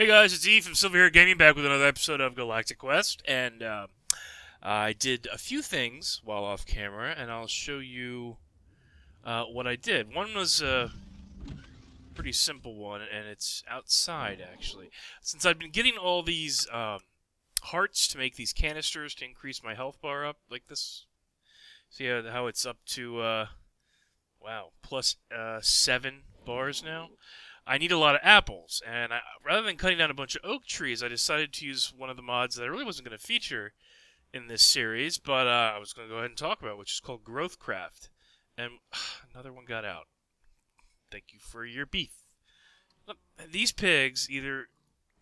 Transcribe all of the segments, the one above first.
Hey guys, it's E from Silverhairedgaming back with another episode of Galactic Quest, and I did a few things while off camera, and I'll show you what I did. One was a pretty simple one, and it's outside actually. Since I've been getting all these hearts to make these canisters to increase my health bar up, like this. See how it's up to wow, plus 7 bars now. I need a lot of apples, and rather than cutting down a bunch of oak trees, I decided to use one of the mods that I really wasn't going to feature in this series, but I was going to go ahead and talk about, which is called Growthcraft. And another one got out. Thank you for your beef. Look, these pigs either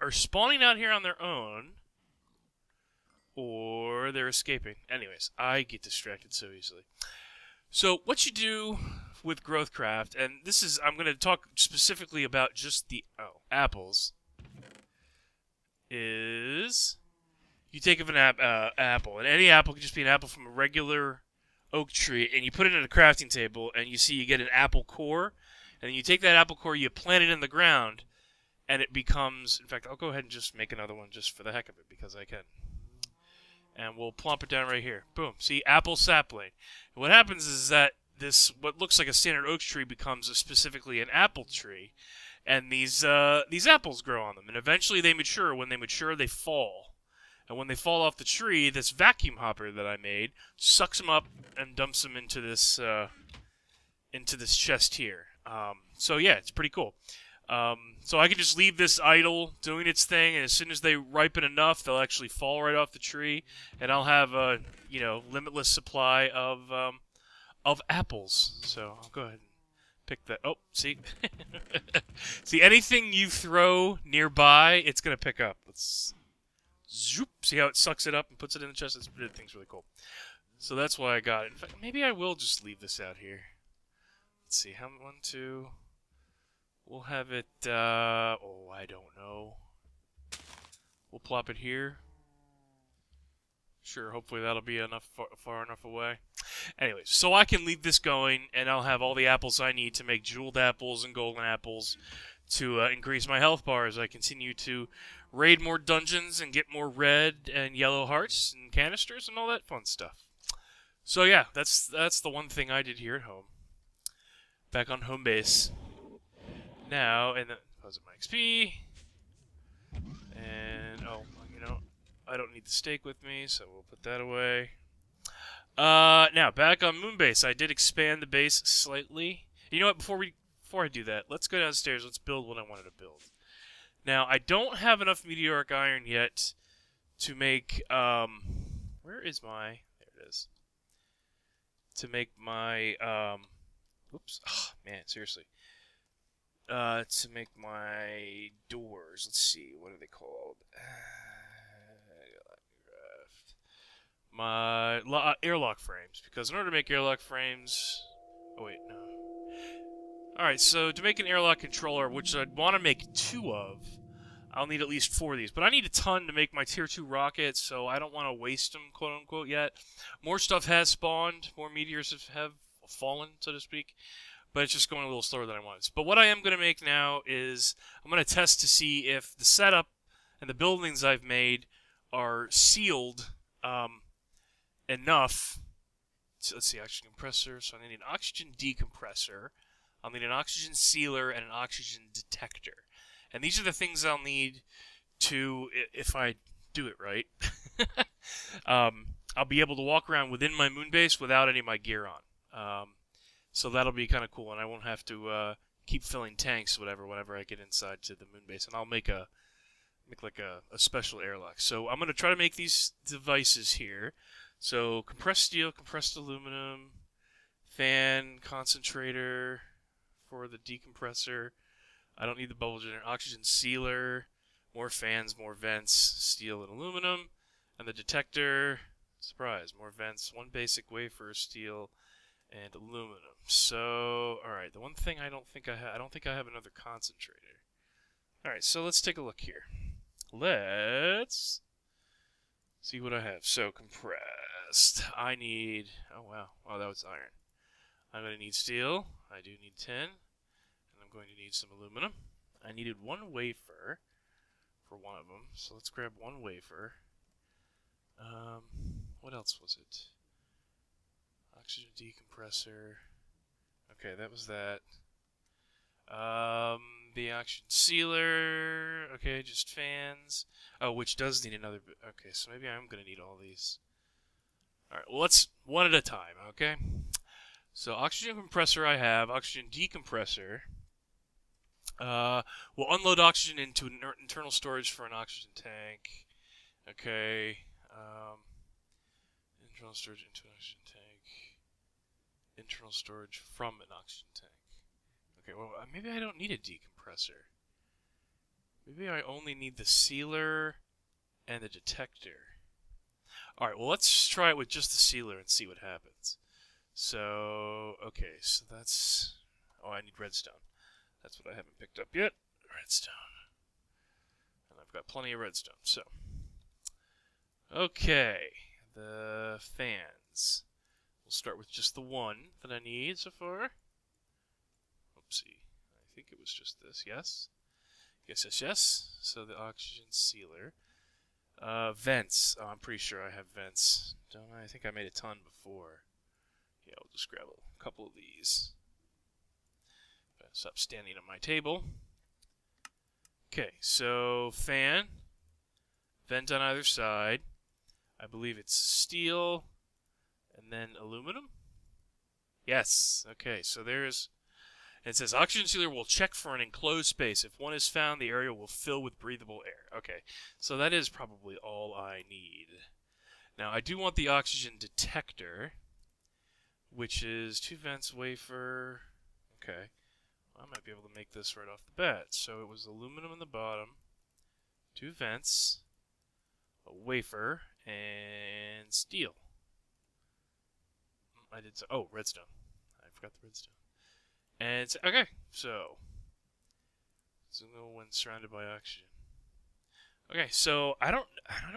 are spawning out here on their own, or they're escaping. Anyways, I get distracted so easily. So what you do with Growthcraft, and this is, I'm going to talk specifically about just the apples, is you take an apple, and any apple can just be an apple from a regular oak tree, and you put it in a crafting table, and you see you get an apple core, and then you take that apple core, you plant it in the ground, and it becomes, in fact, I'll go ahead and just make another one just for the heck of it, because I can. And we'll plump it down right here. Boom. See, apple sapling. And what happens is that this, what looks like a standard oak tree, becomes specifically an apple tree, and these apples grow on them. And eventually they mature. When they mature, they fall. And when they fall off the tree, this vacuum hopper that I made sucks them up and dumps them into this chest here. So yeah, it's pretty cool. So I can just leave this idle, doing its thing, and as soon as they ripen enough, they'll actually fall right off the tree, and I'll have a, limitless supply of apples. So I'll go ahead and pick that. Oh, see, see, anything you throw nearby, it's gonna pick up. Let's zoop. See how it sucks it up and puts it in the chest. That thing's really cool. So that's why I got it. In fact, maybe I will just leave this out here. Let's see, how 1, 2. We'll have it, oh, I don't know. We'll plop it here. Sure, hopefully that'll be enough far enough away. Anyways, so I can leave this going, and I'll have all the apples I need to make jeweled apples and golden apples to increase my health bar as I continue to raid more dungeons and get more red and yellow hearts and canisters and all that fun stuff. So yeah, that's the one thing I did here at home. Back on home base. Now, and then deposit my XP, and I don't need the steak with me, so we'll put that away. Now back on Moonbase, I did expand the base slightly. You know what? Before I do that, let's go downstairs. Let's build what I wanted to build. Now I don't have enough meteoric iron yet to make where is my? There it is. To make my oops. Oh, man, seriously. To make my doors. Let's see, what are they called? My airlock frames. Because in order to make airlock frames... Oh, wait, no. Alright, so to make an airlock controller, which I'd want to make 2 of, I'll need at least 4 of these. But I need a ton to make my tier 2 rockets, so I don't want to waste them, quote-unquote, yet. More stuff has spawned. More meteors have fallen, so to speak. But it's just going a little slower than I wanted. But what I am going to make now is I'm going to test to see if the setup and the buildings I've made are sealed enough. So let's see, oxygen compressor. So I need an oxygen decompressor. I'll need an oxygen sealer and an oxygen detector. And these are the things I'll need to, if I do it right, I'll be able to walk around within my moon base without any of my gear on. So that'll be kind of cool, and I won't have to keep filling tanks, whenever I get inside to the moon base. And I'll make like a special airlock. So I'm gonna try to make these devices here. So compressed steel, compressed aluminum, fan, concentrator for the decompressor. I don't need the bubble generator. Oxygen sealer, more fans, more vents, steel and aluminum, and the detector. Surprise, more vents, 1 basic wafer, steel, and aluminum. So, alright, the one thing I don't think I have another concentrator. Alright, so let's take a look here. Let's see what I have. So, compressed. I need, oh wow, that was iron. I'm going to need steel. I do need tin. And I'm going to need some aluminum. I needed 1 wafer. for one of them. So let's grab one wafer. What else was it? Oxygen decompressor. Okay, that was that. The oxygen sealer. Okay, just fans. Oh, which does need another. Okay, so maybe I'm gonna need all these. All right, well, let's one at a time. Okay. So oxygen compressor I have. Oxygen decompressor. We'll unload oxygen into internal storage for an oxygen tank. Okay. Internal storage into an oxygen tank. Internal storage from an oxygen tank. Okay, well, maybe I don't need a decompressor. Maybe I only need the sealer and the detector. Alright, well, let's try it with just the sealer and see what happens. So, okay, so that's... Oh, I need redstone. That's what I haven't picked up yet. Redstone. And I've got plenty of redstone, so... Okay, the fans. We'll start with just the one that I need so far. Oopsie. I think it was just this, yes? Yes, yes, yes. So the oxygen sealer. Vents. Oh, I'm pretty sure I have vents. Don't I? I think I made a ton before. Yeah, we'll just grab a couple of these. Stop standing on my table. Okay, so fan. Vent on either side. I believe it's steel. And then aluminum? Yes. Okay, so there's... It says, oxygen sealer will check for an enclosed space. If one is found, the area will fill with breathable air. Okay, so that is probably all I need. Now, I do want the oxygen detector, which is 2 vents, wafer. Okay, well, I might be able to make this right off the bat. So it was aluminum in the bottom, 2 vents, a wafer, and steel. I did so. Oh, redstone. I forgot the redstone. And it's, okay, so when surrounded by oxygen. Okay, so I don't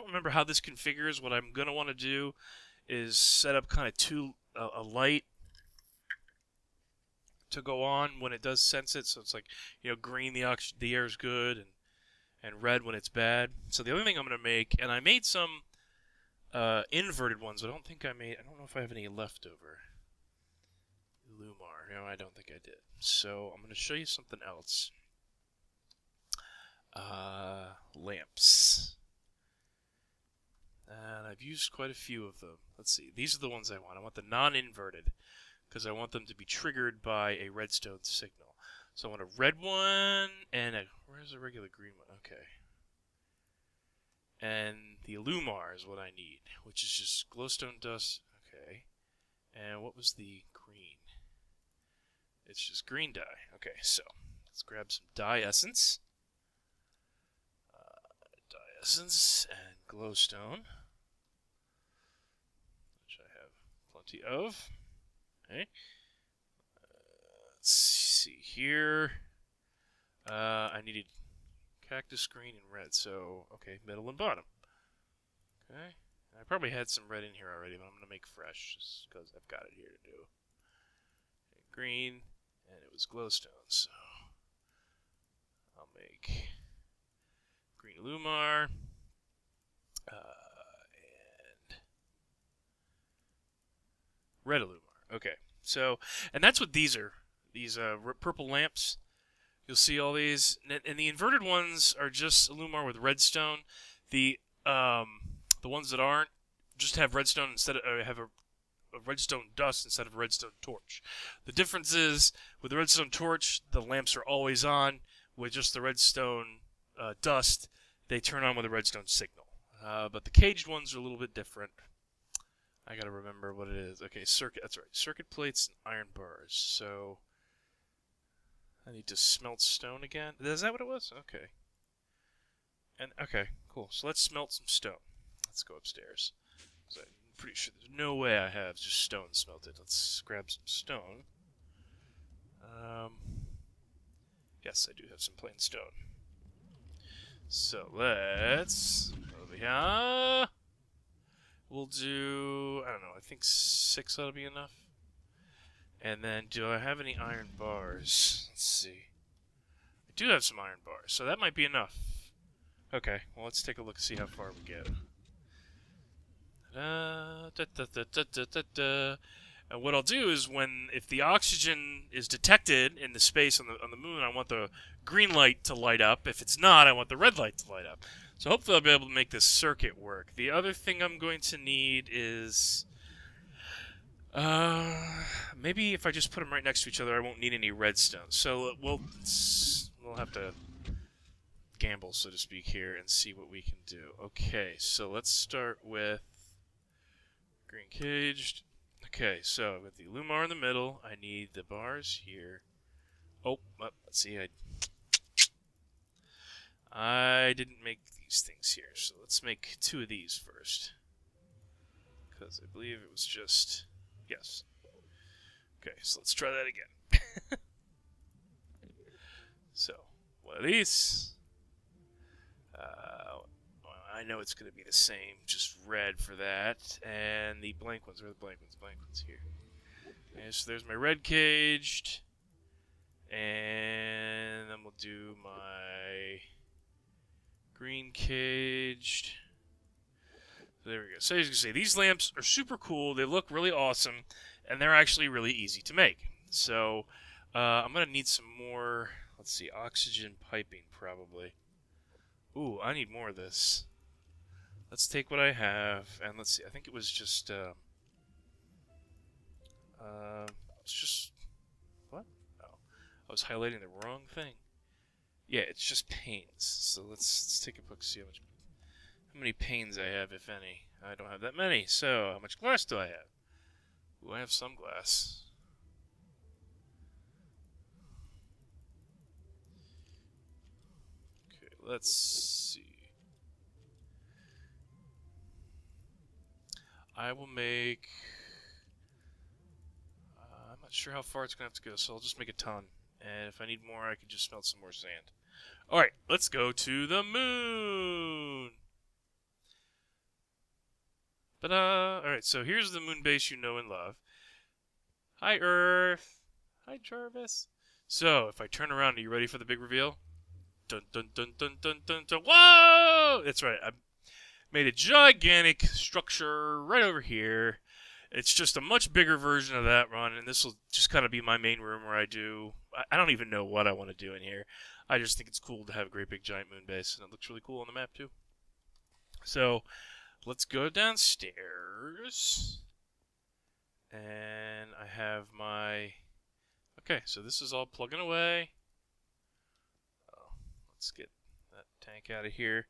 remember how this configures. What I'm gonna want to do is set up kind of a light to go on when it does sense it. So it's like, you know, green the air is good, and red when it's bad. So the other thing I'm gonna make, and I made some inverted ones. I don't know if I have any left over. Lumar. No, I don't think I did. So I'm going to show you something else. Lamps. And I've used quite a few of them. Let's see. These are the ones I want. I want the non-inverted because I want them to be triggered by a redstone signal. So I want a red one and where's the regular green one? Okay. And the Lumar is what I need, which is just glowstone dust. Okay. And what was the green? It's just green dye. Okay, so let's grab some dye essence. Dye essence and glowstone, which I have plenty of. Okay. Let's see here. I needed cactus green and red, so okay, middle and bottom. Okay. I probably had some red in here already, but I'm going to make fresh just because I've got it here to do. Okay, green. And it was glowstone, so I'll make green Lumar and red Lumar. Okay, so, and that's what these are. These purple lamps. You'll see all these, and the inverted ones are just Lumar with redstone. The ones that aren't just have redstone instead of have a redstone dust instead of a redstone torch. The difference is, with the redstone torch, the lamps are always on. With just the redstone dust, they turn on with a redstone signal. But the caged ones are a little bit different. I gotta remember what it is. Okay, circuit. That's right. Circuit plates and iron bars. So I need to smelt stone again. Is that what it was? Okay. And okay, cool. So let's smelt some stone. Let's go upstairs. So I'm pretty sure there's no way I have just stone smelted. Let's grab some stone. Yes, I do have some plain stone. So let's over here. We'll do, I don't know, I think 6 ought to be enough. And then, do I have any iron bars? Let's see. I do have some iron bars, so that might be enough. Okay, well, let's take a look and see how far we get. And what I'll do is if the oxygen is detected in the space on the moon, I want the green light to light up. If it's not, I want the red light to light up. So hopefully I'll be able to make this circuit work. The other thing I'm going to need is maybe if I just put them right next to each other, I won't need any redstone. So we'll have to gamble, so to speak, here and see what we can do. Okay, so let's start with green caged. Okay, so I've got the Lumar in the middle. I need the bars here. Oh, let's see. I didn't make these things here, so let's make 2 of these first. Because I believe it was just... Yes. Okay, so let's try that again. So, 1 of these. I know it's going to be the same, just red for that. And the blank ones, where are the blank ones? Blank ones here. Okay, so there's my red caged. And then we'll do my green caged. So there we go. So as you can see, these lamps are super cool. They look really awesome. And they're actually really easy to make. So I'm going to need some more, let's see, oxygen piping probably. Ooh, I need more of this. Let's take what I have, and let's see. I think it was just, it's just, what? Oh, I was highlighting the wrong thing. Yeah, it's just panes. So let's take a look, see how many panes I have, if any. I don't have that many. So how much glass do I have? Ooh, I have some glass. Okay, let's see. I will make... I'm not sure how far it's going to have to go, so I'll just make a ton. And if I need more, I can just smelt some more sand. Alright, let's go to the moon! Alright, so here's the moon base you know and love. Hi, Earth! Hi, Jarvis! So, if I turn around, are you ready for the big reveal? Dun dun dun dun dun dun dun! Whoa! That's right, I made a gigantic structure right over here. It's just a much bigger version of that run, and this will just kind of be my main room where I don't even know what I want to do in here. I just think it's cool to have a great big giant moon base, and it looks really cool on the map too. So, let's go downstairs. And I have my... Okay, so this is all plugging away. Let's get that tank out of here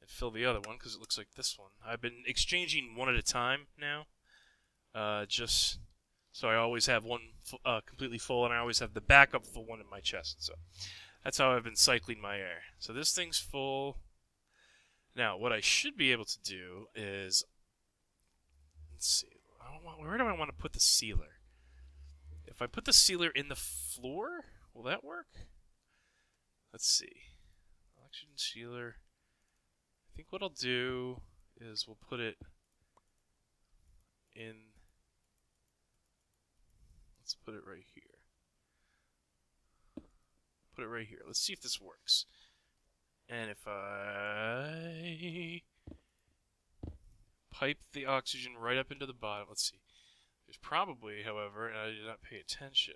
and fill the other one, because it looks like this one. I've been exchanging one at a time now. Just so I always have one completely full, and I always have the backup full one in my chest. So that's how I've been cycling my air. So this thing's full. Now, what I should be able to do is, let's see, where do I want to put the sealer? If I put the sealer in the floor, will that work? Let's see. Oxygen sealer. I think what I'll do is we'll put it in... Let's put it right here. Put it right here. Let's see if this works. And if I pipe the oxygen right up into the bottom, let's see. There's probably, however, and I did not pay attention.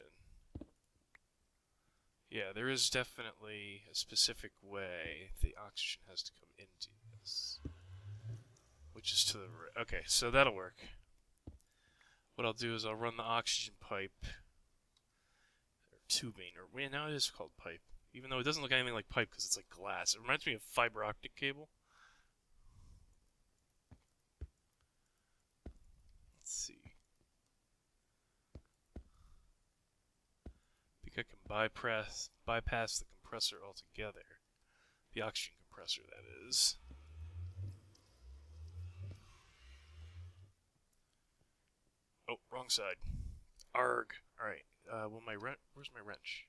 Yeah, there is definitely a specific way the oxygen has to come into this. Which is to the right. Okay, so that'll work. What I'll do is I'll run the oxygen pipe, or tubing, or well, now it is called pipe, even though it doesn't look anything like pipe because it's like glass. It reminds me of fiber optic cable. Let's see. I think I can bypass the compressor altogether. The oxygen compressor, that is. Oh, wrong side. Arg. Alright. Where's my wrench? Here's my wrench.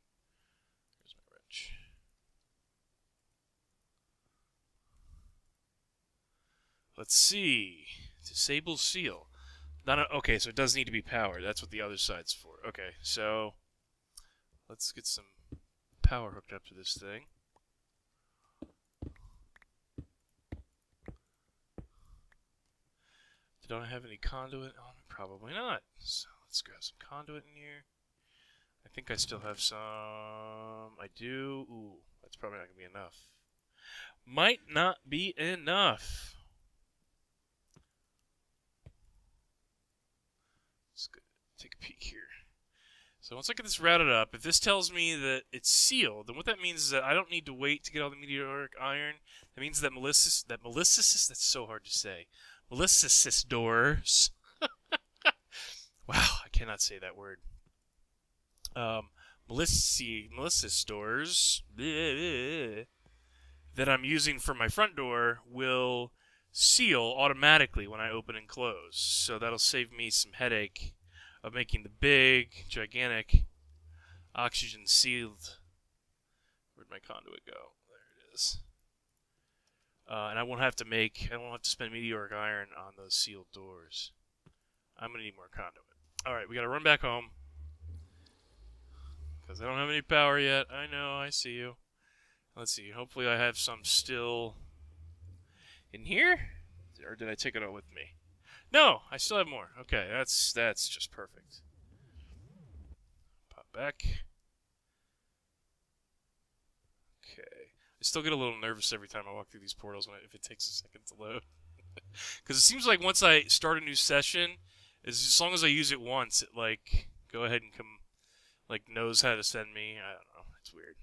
Let's see. Disable seal. Okay, so it does need to be powered. That's what the other side's for. Okay, so let's get some power hooked up to this thing. Don't I have any conduit on me? Probably not. So let's grab some conduit in here. I think I still have some. I do. Ooh, that's probably not going to be enough. Might not be enough. Let's go take a peek here. So once I get this routed up, if this tells me that it's sealed, then what that means is that I don't need to wait to get all the meteoric iron. That means that that's so hard to say. Melissus doors. Wow, I cannot say that word. Melissus doors that I'm using for my front door will seal automatically when I open and close. So that'll save me some headache of making the big, gigantic, oxygen-sealed... Where'd my conduit go? There it is. And I won't have to spend meteoric iron on those sealed doors. I'm going to need more conduit. Alright, we got to run back home. Because I don't have any power yet. I know, I see you. Let's see, hopefully I have some still in here? Or did I take it all with me? No, I still have more. Okay, that's just perfect. Pop back. Okay. I still get a little nervous every time I walk through these portals if it takes a second to load. Because it seems like once I start a new session, as long as I use it once, it go ahead and knows how to send me. I don't know. It's weird.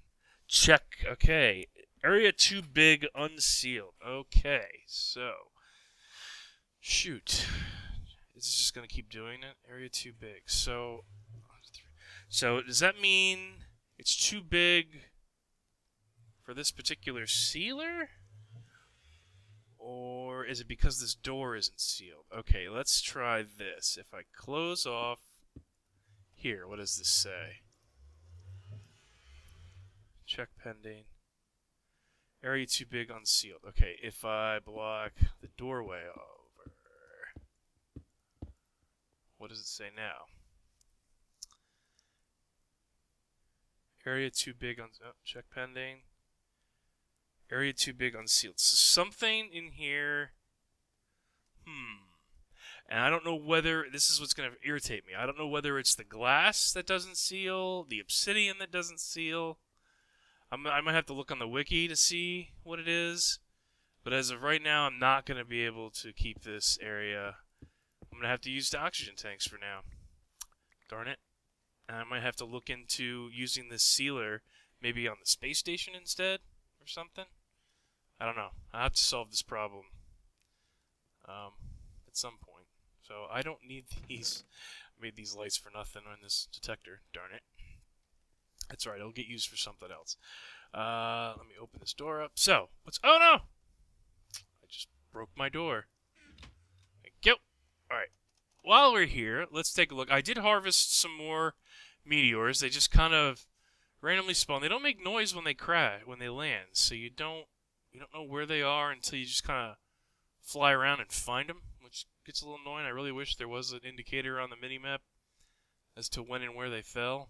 Check. Okay. Area too big unsealed. Okay. So. Shoot. Is this just going to keep doing it? Area too big. So does that mean it's too big for this particular sealer? Or is it because this door isn't sealed? Okay, let's try this. If I close off here, what does this say? Check pending. Area too big unsealed. Okay, if I block the doorway over, what does it say now? Area too big check pending. Area too big unsealed. So something in here. And I don't know whether this is what's going to irritate me. I don't know whether it's the glass that doesn't seal, the obsidian that doesn't seal. I might have to look on the wiki to see what it is. But as of right now, I'm not going to be able to keep this area. I'm going to have to use the oxygen tanks for now. Darn it. And I might have to look into using this sealer maybe on the space station instead or something. I don't know. I have to solve this problem at some point. So I don't need these. I made these lights for nothing on this detector. Darn it. That's right. It'll get used for something else. Let me open this door up. So, oh no! I just broke my door. Thank you. Alright. While we're here, let's take a look. I did harvest some more meteors. They just kind of randomly spawn. They don't make noise when they crash, when they land. So you don't know where they are until you just kind of fly around and find them, which gets a little annoying. I really wish there was an indicator on the minimap as to when and where they fell.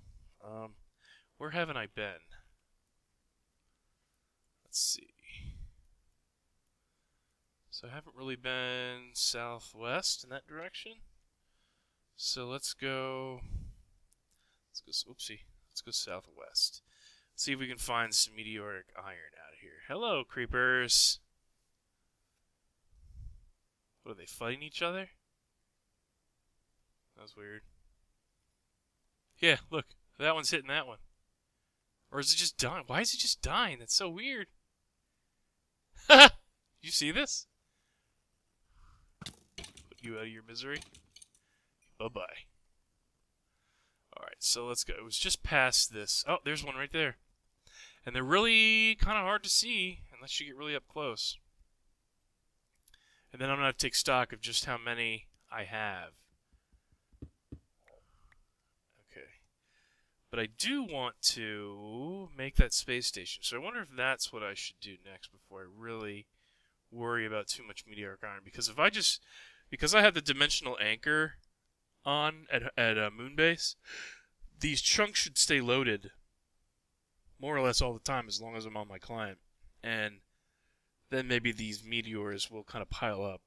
Where haven't I been? Let's see. So I haven't really been southwest in that direction. So let's go southwest. Let's see if we can find some meteoric iron out of here. Hello, creepers. What, are they fighting each other? That was weird. Yeah, look. That one's hitting that one. Or is it just dying? Why is it just dying? That's so weird. You see this? Put you out of your misery. Bye-bye. Alright, so let's go. It was just past this. Oh, there's one right there. And they're really kind of hard to see unless you get really up close. And then I'm going to take stock of just how many I have. Okay. But I do want to make that space station. So I wonder if that's what I should do next before I really worry about too much meteoric iron. Because if because I have the dimensional anchor on at Moonbase, these chunks should stay loaded more or less all the time as long as I'm on my client. And then maybe these meteors will kind of pile up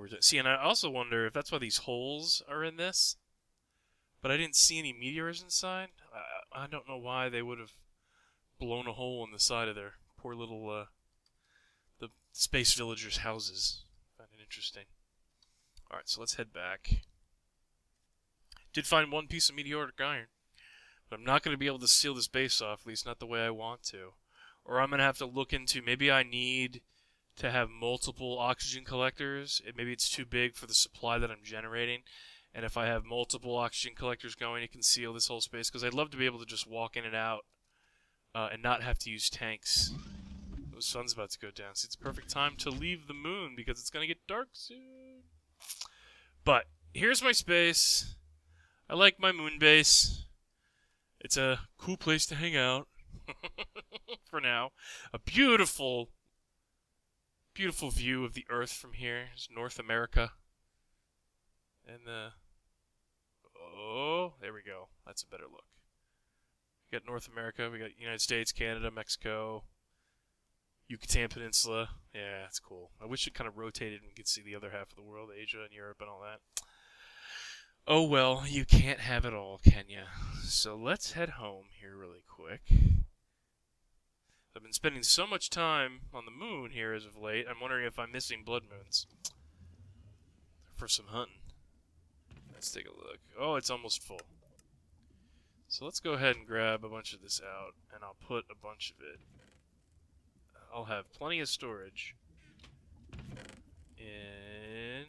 over to... See, and I also wonder if that's why these holes are in this. But I didn't see any meteors inside. I don't know why they would have blown a hole in the side of their poor little, the space villagers' houses. I find it interesting. Alright, so let's head back. Did find one piece of meteoric iron. But I'm not going to be able to seal this base off, at least not the way I want to. Or I'm going to have to look into, maybe I need to have multiple oxygen collectors. Maybe it's too big for the supply that I'm generating. And if I have multiple oxygen collectors going, it can seal this whole space. Because I'd love to be able to just walk in and out and not have to use tanks. The sun's about to go down, so it's a perfect time to leave the moon because it's going to get dark soon. But here's my space. I like my moon base. It's a cool place to hang out for now. A beautiful, beautiful view of the Earth from here. It's North America. And oh, there we go. That's a better look. We got North America. We got United States, Canada, Mexico, Yucatan Peninsula. Yeah, that's cool. I wish it kind of rotated and we could see the other half of the world, Asia and Europe and all that. Oh well, you can't have it all, can ya? So let's head home here really quick. I've been spending so much time on the moon here as of late, I'm wondering if I'm missing blood moons for some hunting. Let's take a look. Oh, it's almost full. So let's go ahead and grab a bunch of this out, and I'll put a bunch of it. I'll have plenty of storage in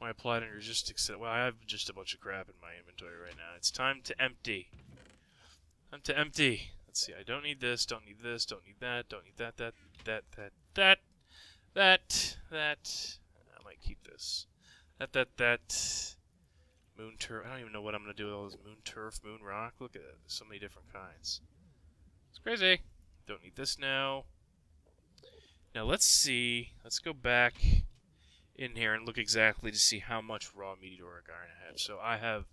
my applied energistics set. Well, I have just a bunch of crap in my inventory right now. It's time to empty. Time to empty. Let's see. I don't need this. Don't need this. Don't need that. Don't need that. That. I might keep this. That. Moon turf. I don't even know what I'm gonna do with all this moon turf, moon rock. Look at it. There's so many different kinds. It's crazy. Don't need this now. Now let's see. Let's go back in here and look exactly to see how much raw meteoric iron I have. So I have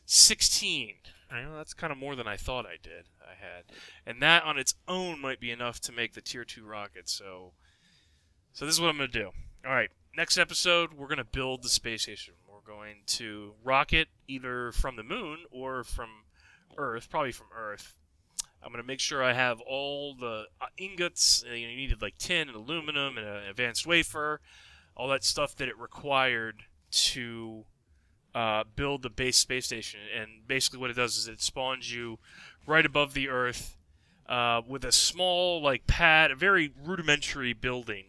16. I know that's kind of more than I thought I had. And that on its own might be enough to make the tier 2 rocket. So this is what I'm going to do. Alright, next episode, we're going to build the space station. We're going to rocket either from the moon or from Earth, probably from Earth. I'm going to make sure I have all the ingots. You needed like tin and aluminum and an advanced wafer. All that stuff that it required to build the base space station. And basically what it does is it spawns you right above the Earth with a small like pad, a very rudimentary building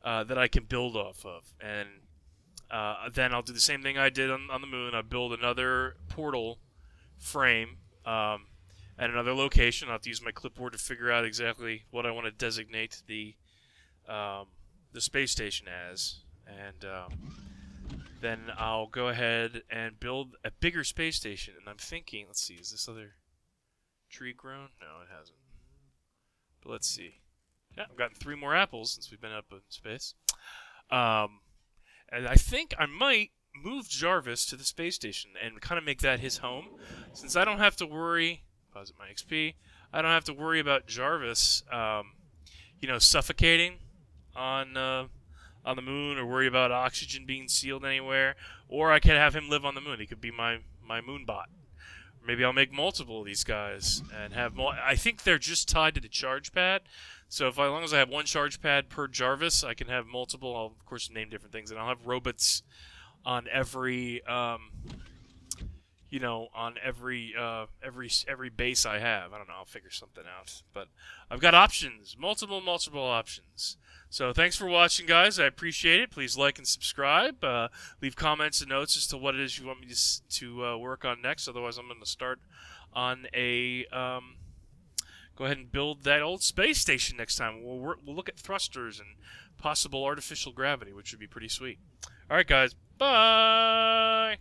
that I can build off of. And then I'll do the same thing I did on the moon. I'll build another portal frame at another location. I'll have to use my clipboard to figure out exactly what I want to designate the space station as. And then I'll go ahead and build a bigger space station. And I'm thinking, let's see, is this other tree grown? No, it hasn't. But let's see. Yeah, I've gotten 3 more apples since we've been up in space. And I think I might move Jarvis to the space station and kind of make that his home. Since I don't have to worry, pause my XP, I don't have to worry about Jarvis, suffocating on the moon or worry about oxygen being sealed anywhere. Or I could have him live on the moon. He could be my moon bot. Maybe I'll make multiple of these guys and have more. I think they're just tied to the charge pad. So as long as I have 1 charge pad per Jarvis, I can have multiple. I'll of course name different things, and I'll have robots on every, on every base I have. I don't know. I'll figure something out. But I've got options, multiple options. So thanks for watching, guys. I appreciate it. Please like and subscribe. Leave comments and notes as to what it is you want me to work on next. Otherwise, I'm going to start on a go ahead and build that old space station next time. We'll look at thrusters and possible artificial gravity, which would be pretty sweet. All right, guys. Bye.